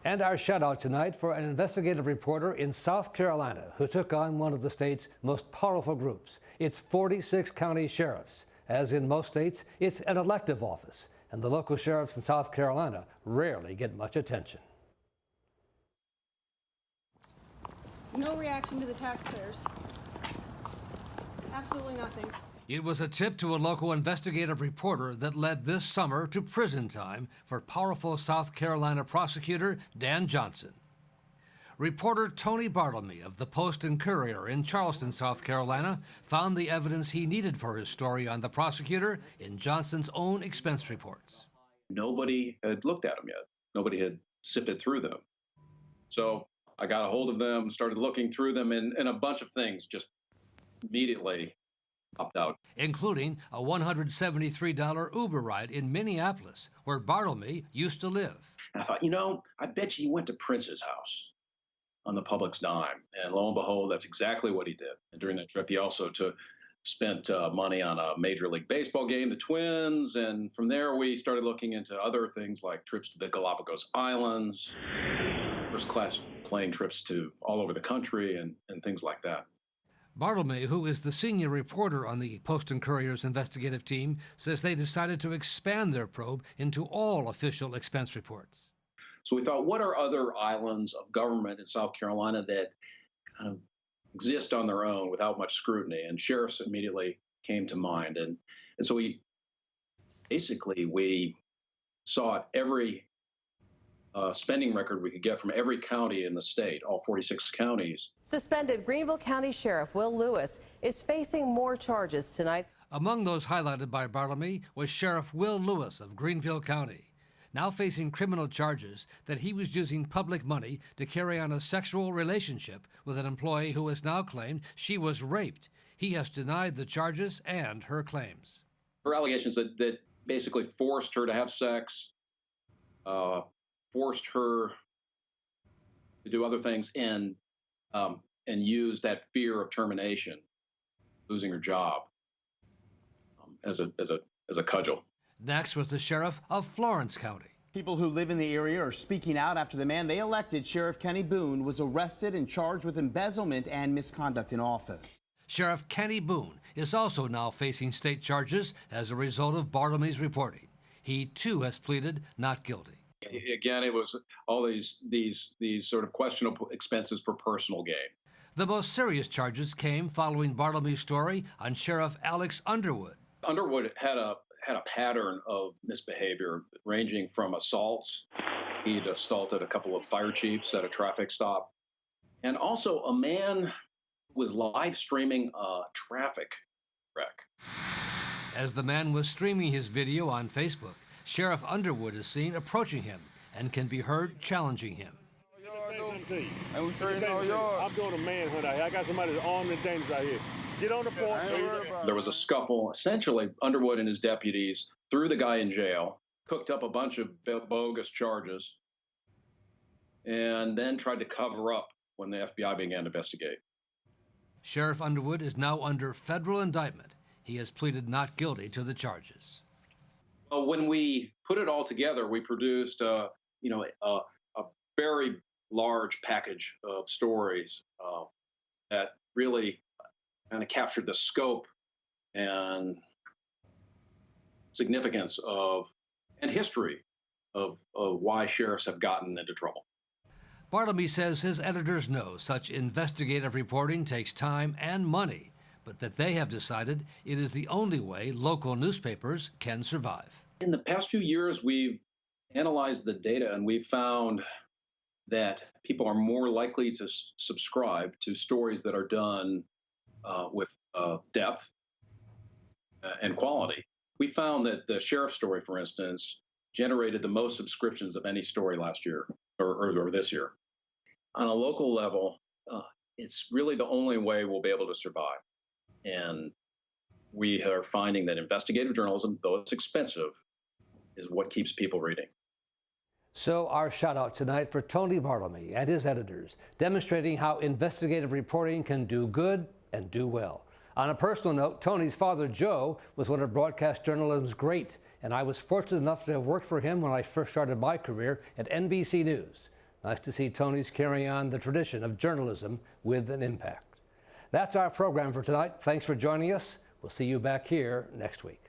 And our shout out tonight for an investigative reporter in South Carolina who took on one of the state's most powerful groups. It's 46 county sheriffs. As in most states, it's an elective office, and the local sheriffs in South Carolina rarely get much attention. No reaction to the taxpayers. Absolutely nothing. It was a tip to a local investigative reporter that led this summer to prison time for powerful South Carolina prosecutor Dan Johnson. Reporter Tony Bartlemy of the Post and Courier in Charleston, South Carolina, found the evidence he needed for his story on the prosecutor in Johnson's own expense reports. Nobody had looked at them yet. Nobody had sifted through them. So I got a hold of them, started looking through them, and a bunch of things just immediately popped out. Including a $173 Uber ride in Minneapolis, where Bartlemy used to live. And I thought, I bet you he went to Prince's house on the public's dime. And lo and behold, that's exactly what he did. And during that trip, he also spent money on a Major League Baseball game, the Twins. And from there, we started looking into other things like trips to the Galapagos Islands, first-class plane trips to all over the country, and things like that. Bartlemy, who is the senior reporter on the Post and Courier's investigative team, says they decided to expand their probe into all official expense reports. So we thought, what are other islands of government in South Carolina that kind of exist on their own without much scrutiny? And sheriffs immediately came to mind. And so we sought every spending record we could get from every county in the state, all 46 counties. Suspended Greenville County Sheriff Will Lewis is facing more charges tonight. Among those highlighted by Bartlemy was Sheriff Will Lewis of Greenville County, now facing criminal charges that he was using public money to carry on a sexual relationship with an employee who has now claimed she was raped. He has denied the charges and her claims. Her allegations that basically forced her to have sex, forced her to do other things, and used that fear of termination, losing her job, as a cudgel. Next was the sheriff of Florence County. People who live in the area are speaking out after the man they elected, Sheriff Kenny Boone, was arrested and charged with embezzlement and misconduct in office. Sheriff Kenny Boone is also now facing state charges as a result of Bartlemy's reporting. He too has pleaded not guilty. Again, it was all these sort of questionable expenses for personal gain. The most serious charges came following Bartlemy's story on Sheriff Alex Underwood. Underwood had a pattern of misbehavior ranging from assaults. He'd assaulted a couple of fire chiefs at a traffic stop. And also a man was live streaming a traffic wreck. As the man was streaming his video on Facebook, Sheriff Underwood is seen approaching him and can be heard challenging him. I'm doing a manhunt out here. I got somebody that's armed and dangerous out here. Get on the porch. There was a scuffle. Essentially, Underwood and his deputies threw the guy in jail, cooked up a bunch of bogus charges, and then tried to cover up when the FBI began to investigate. Sheriff Underwood is now under federal indictment. He has pleaded not guilty to the charges. Well, when we put it all together, we produced a very large package of stories that really kind of captured the scope and significance and history of why sheriffs have gotten into trouble. Bartlemy says his editors know such investigative reporting takes time and money, but that they have decided it is the only way local newspapers can survive. In the past few years, we've analyzed the data and we've found that people are more likely to subscribe to stories that are done with depth and quality. We found that the sheriff story, for instance, generated the most subscriptions of any story last year or this year. On a local level, it's really the only way we'll be able to survive. And we are finding that investigative journalism, though it's expensive, is what keeps people reading. So our shout out tonight for Tony Bartlemy and his editors, demonstrating how investigative reporting can do good and do well. On a personal note, Tony's father, Joe, was one of broadcast journalism's great, and I was fortunate enough to have worked for him when I first started my career at NBC News. Nice to see Tony's carrying on the tradition of journalism with an impact. That's our program for tonight. Thanks for joining us. We'll see you back here next week.